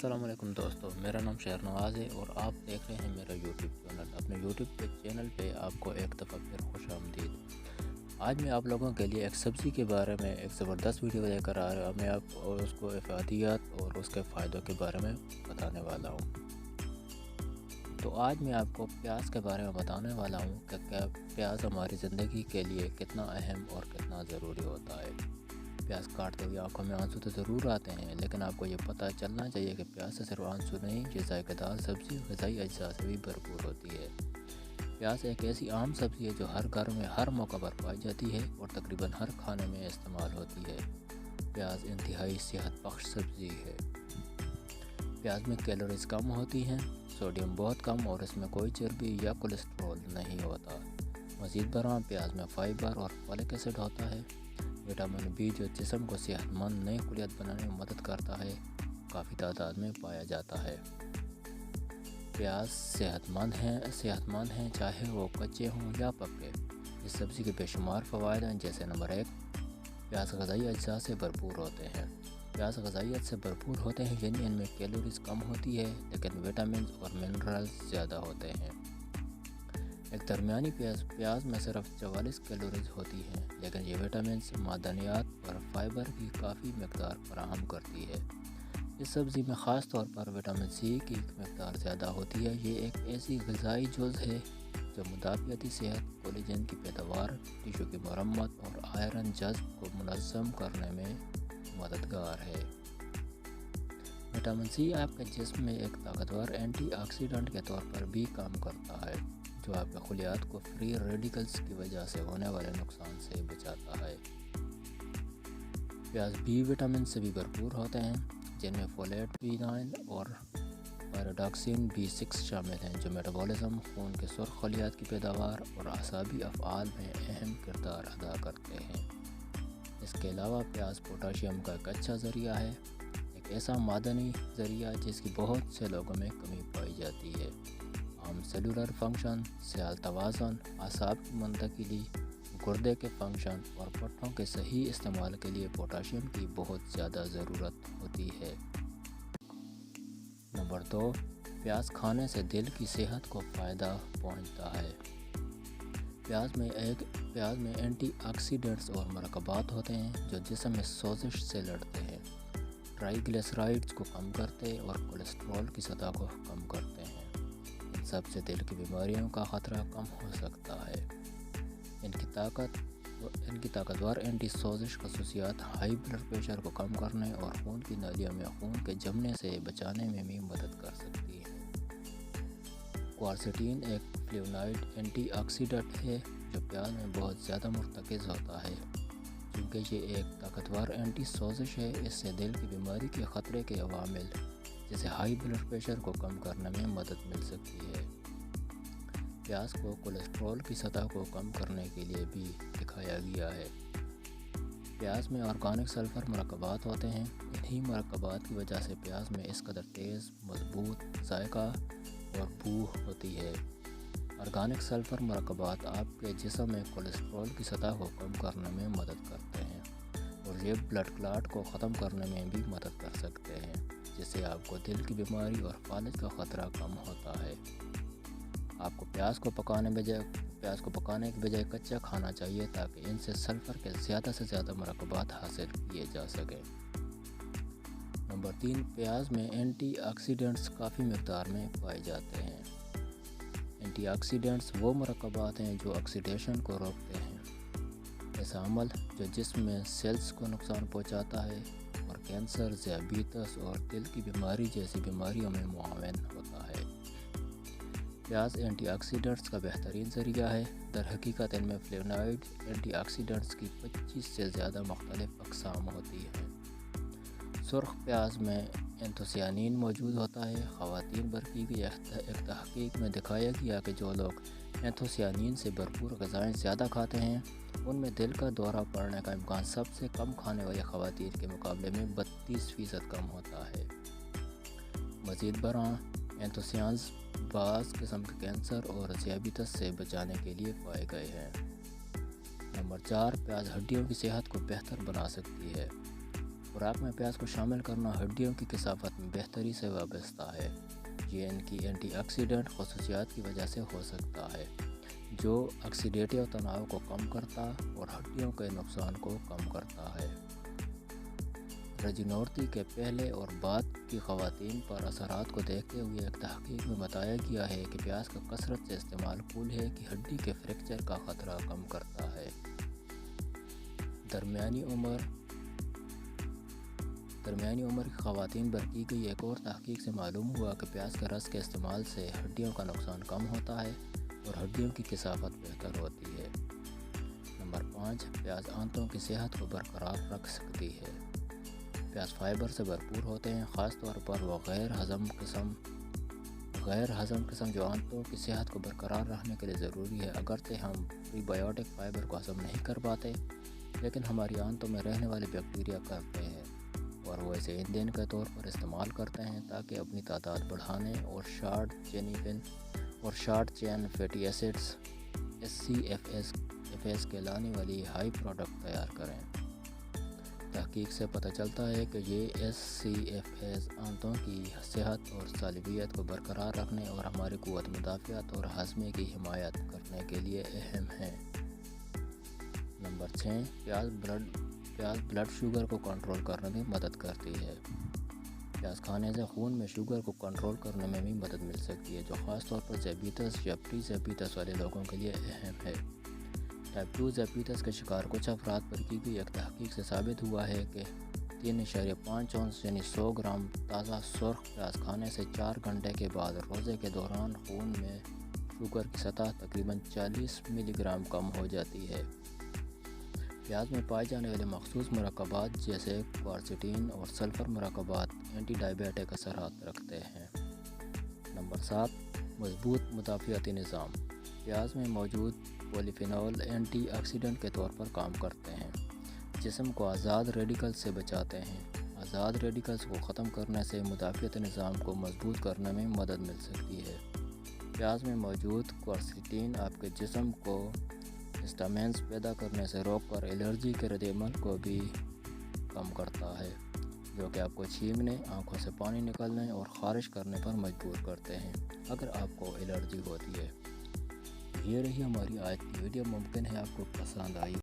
السلام علیکم دوستو، میرا نام شہر نواز ہے اور آپ دیکھ رہے ہیں میرا یوٹیوب چینل۔ اپنے یوٹیوب چینل پہ آپ کو ایک دفعہ پھر خوش آمدید۔ آج میں آپ لوگوں کے لیے ایک سبزی کے بارے میں ایک زبردست ویڈیو لے کر آ رہا ہوں۔ میں آپ کو اس کو افادیات اور اس کے فائدوں کے بارے میں بتانے والا ہوں۔ تو آج میں آپ کو پیاز کے بارے میں بتانے والا ہوں کہ پیاز ہماری زندگی کے لیے کتنا اہم اور کتنا ضروری ہوتا ہے۔ پیاز کاٹتے ہوئے آنکھوں میں آنسو تو ضرور آتے ہیں، لیکن آپ کو یہ پتہ چلنا چاہیے کہ پیاز سے صرف آنسو نہیں، یہ ذائقہ دار سبزی غذائی اجزاء سے بھی بھرپور ہوتی ہے۔ پیاز ایک ایسی عام سبزی ہے جو ہر گھر میں ہر موقع پر پائی جاتی ہے اور تقریباً ہر کھانے میں استعمال ہوتی ہے۔ پیاز انتہائی صحت بخش سبزی ہے۔ پیاز میں کیلوریز کم ہوتی ہیں، سوڈیم بہت کم اور اس میں کوئی چربی یا کولیسٹرول نہیں ہوتا۔ مزید برآں پیاز میں فائبر اور فولک ایسڈ ہوتا ہے۔ وٹامن بی جو جسم کو صحت مند نئی خلیات بنانے میں مدد کرتا ہے، کافی تعداد میں پایا جاتا ہے۔ پیاز صحت مند ہیں چاہے وہ کچے ہوں یا پکے۔ اس سبزی کے بے شمار فوائد ہیں، جیسے نمبر 1، پیاز غذائی اجزاء سے بھرپور ہوتے ہیں۔ پیاز غذائیت سے بھرپور ہوتے ہیں، یعنی ان میں کیلوریز کم ہوتی ہے لیکن وٹامنز اور منرلز زیادہ ہوتے ہیں۔ ایک درمیانی پیاز میں صرف 44 کیلوریز ہوتی ہیں، لیکن یہ وٹامنز، معدنیات اور فائبر کی کافی مقدار فراہم کرتی ہے۔ اس سبزی میں خاص طور پر وٹامن سی کی مقدار زیادہ ہوتی ہے۔ یہ ایک ایسی غذائی جز ہے جو مدافعتی صحت، کولیجن کی پیداوار، ٹیشو کی مرمت اور آئرن جذب کو منظم کرنے میں مددگار ہے۔ وٹامن سی آپ کے جسم میں ایک طاقتور اینٹی آکسیڈنٹ کے طور پر بھی کام کرتا ہے، جو آپ کے خلیات کو فری ریڈیکلز کی وجہ سے ہونے والے نقصان سے بچاتا ہے۔ پیاز بی وٹامن سے بھی بھرپور ہوتے ہیں، جن میں فولیٹ، B9 اور پیروڈاکسین B6 شامل ہیں، جو میٹابولزم، خون کے سرخ خلیات کی پیداوار اور اعصابی افعال میں اہم کردار ادا کرتے ہیں۔ اس کے علاوہ پیاز پوٹاشیم کا ایک اچھا ذریعہ ہے، ایک ایسا معدنی ذریعہ جس کی بہت سے لوگوں میں کمی پائی جاتی ہے۔ عام سیلولر فنکشن، سیال توازن، اعصاب کی منتقلی، گردے کے فنکشن اور پٹھوں کے صحیح استعمال کے لیے پوٹاشیم کی بہت زیادہ ضرورت ہوتی ہے۔ نمبر 2، پیاز کھانے سے دل کی صحت کو فائدہ پہنچتا ہے۔ پیاز میں اینٹی آکسیڈنٹس اور مرکبات ہوتے ہیں جو جسم میں سوزش سے لڑتے ہیں، ٹرائی گلیسرائڈز کو کم کرتے اور کولیسٹرول کی سطح کو کم کرتے ہیں۔ ان سب سے دل کی بیماریوں کا خطرہ کم ہو سکتا ہے۔ ان کی طاقتور اینٹی سوزش خصوصیات ہائی بلڈ پریشر کو کم کرنے اور خون کی نالیوں میں خون کے جمنے سے بچانے میں بھی مدد کر سکتی ہے۔ کوارسیٹین ایک فلیونائڈ اینٹی آکسیڈنٹ ہے جو پیاز میں بہت زیادہ مرتکز ہوتا ہے۔ چونکہ یہ ایک طاقتور اینٹی سوزش ہے، اس سے دل کی بیماری کے خطرے کے عوامل جیسے ہائی بلڈ پریشر کو کم کرنے میں مدد مل سکتی ہے۔ پیاز کو کولیسٹرول کی سطح کو کم کرنے کے لیے بھی دکھایا گیا ہے۔ پیاز میں آرگینک سلفر مرکبات ہوتے ہیں، انہی مرکبات کی وجہ سے پیاز میں اس قدر تیز، مضبوط ذائقہ اور بو ہوتی ہے۔ آرگینک سلفر مرکبات آپ کے جسم میں کولیسٹرول کی سطح کو کم کرنے میں مدد کرتے ہیں اور یہ بلڈ کلاٹ کو ختم کرنے میں بھی مدد کر سکتے ہیں، جس سے آپ کو دل کی بیماری اور فالج کا خطرہ کم ہوتا ہے۔ آپ کو پیاز کو پکانے کے بجائے کچا کھانا چاہیے تاکہ ان سے سلفر کے زیادہ سے زیادہ مرکبات حاصل کیے جا سکیں۔ نمبر 3، پیاز میں اینٹی آکسیڈنٹس کافی مقدار میں پائے جاتے ہیں۔ اینٹی آکسیڈنٹس وہ مرکبات ہیں جو آکسیڈیشن کو روکتے ہیں، ایسا عمل جو جسم میں سیلز کو نقصان پہنچاتا ہے اور کینسر، ذیابیطس اور دل کی بیماری جیسی بیماریوں میں معاون ہوتا ہے۔ پیاز اینٹی آکسیڈنٹس کا بہترین ذریعہ ہے۔ در حقیقت ان میں فلیونائڈ اینٹی آکسیڈنٹس کی 25 سے زیادہ مختلف اقسام ہوتی ہیں۔ سرخ پیاز میں اینتھوسیانین موجود ہوتا ہے۔ خواتین پر کی گئی ایک تحقیق میں دکھایا گیا کہ جو لوگ اینتھوسیانین سے بھرپور غذائیں زیادہ کھاتے ہیں، ان میں دل کا دورہ پڑنے کا امکان سب سے کم کھانے والی خواتین کے مقابلے میں 32% کم ہوتا ہے۔ مزید برآں اینتھوسیانز بعض قسم کے کینسر اور ذیابیطس سے بچانے کے لیے پائے گئے ہیں۔ نمبر 4، پیاز ہڈیوں کی صحت کو بہتر بنا سکتی ہے۔ خوراک میں پیاز کو شامل کرنا ہڈیوں کی کثافت میں بہتری سے وابستہ ہے۔ یہ ان کی اینٹی آکسیڈنٹ خصوصیات کی وجہ سے ہو سکتا ہے، جو آکسیڈیٹیو تناؤ کو کم کرتا اور ہڈیوں کے نقصان کو کم کرتا ہے۔ رجنورتی کے پہلے اور بعد کی خواتین پر اثرات کو دیکھتے ہوئے ایک تحقیق میں بتایا گیا ہے کہ پیاز کا کثرت سے استعمال کولہے کی ہڈی کے فریکچر کا خطرہ کم کرتا ہے۔ درمیانی عمر کی خواتین پر کی گئی ایک اور تحقیق سے معلوم ہوا کہ پیاز کے رس کے استعمال سے ہڈیوں کا نقصان کم ہوتا ہے اور ہڈیوں کی کثافت بہتر ہوتی ہے۔ نمبر 5، پیاز آنتوں کی صحت کو برقرار رکھ سکتی ہے۔ پیاز فائبر سے بھرپور ہوتے ہیں، خاص طور پر وہ غیر ہضم قسم جو آنتوں کی صحت کو برقرار رکھنے کے لیے ضروری ہے۔ اگرچہ ہم پری بایوٹک فائبر کو ہضم نہیں کر پاتے، لیکن ہماری آنتوں میں رہنے والے بیکٹیریا کرتے ہیں اور وہ اسے ایندھن کے طور پر استعمال کرتے ہیں تاکہ اپنی تعداد بڑھانے اور شارٹ چین فیٹی ایسڈز SCFAs کہلانے والی ہائی پروڈکٹ تیار کریں۔ تحقیق سے پتہ چلتا ہے کہ یہ SCFAs آنتوں کی صحت اور سالمیت کو برقرار رکھنے اور ہماری قوت مدافعت اور ہاضمے کی حمایت کرنے کے لیے اہم ہیں۔ نمبر 6، پیاز بلڈ شوگر کو کنٹرول کرنے میں مدد کرتی ہے۔ پیاز کھانے سے خون میں شوگر کو کنٹرول کرنے میں بھی مدد مل سکتی ہے، جو خاص طور پر ذیابیطس یا پری ذیابیطس والے لوگوں کے لیے اہم ہے۔ ٹائپ 2 ذیابیطس کے شکار کچھ افراد پر کی گئی ایک تحقیق سے ثابت ہوا ہے کہ 3.5 اونس یعنی 100 گرام تازہ سرخ پیاز کھانے سے 4 گھنٹے کے بعد روزے کے دوران خون میں شوگر کی سطح تقریباً 40 ملی گرام کم ہو جاتی ہے۔ پیاز میں پائے جانے والے مخصوص مرکبات جیسے کوارٹیزن اور سلفر مرکبات اینٹی ڈائبیٹک اثرات رکھتے ہیں۔ نمبر 7، مضبوط مدافعتی نظام۔ پیاز میں موجود پولیفینول اینٹی آکسیڈنٹ کے طور پر کام کرتے ہیں، جسم کو آزاد ریڈیکلز سے بچاتے ہیں۔ آزاد ریڈیکلز کو ختم کرنے سے مدافعتی نظام کو مضبوط کرنے میں مدد مل سکتی ہے۔ پیاز میں موجود کوارٹیزن آپ کے جسم کو ہسٹامینز پیدا کرنے سے روک کر الرجی کے رد عمل کو بھی کم کرتا ہے، جو کہ آپ کو چھینکنے، آنکھوں سے پانی نکلنے اور خارش کرنے پر مجبور کرتے ہیں اگر آپ کو الرجی ہوتی ہے۔ یہ رہی ہماری آج کی ویڈیو، ممکن ہے آپ کو پسند آئی۔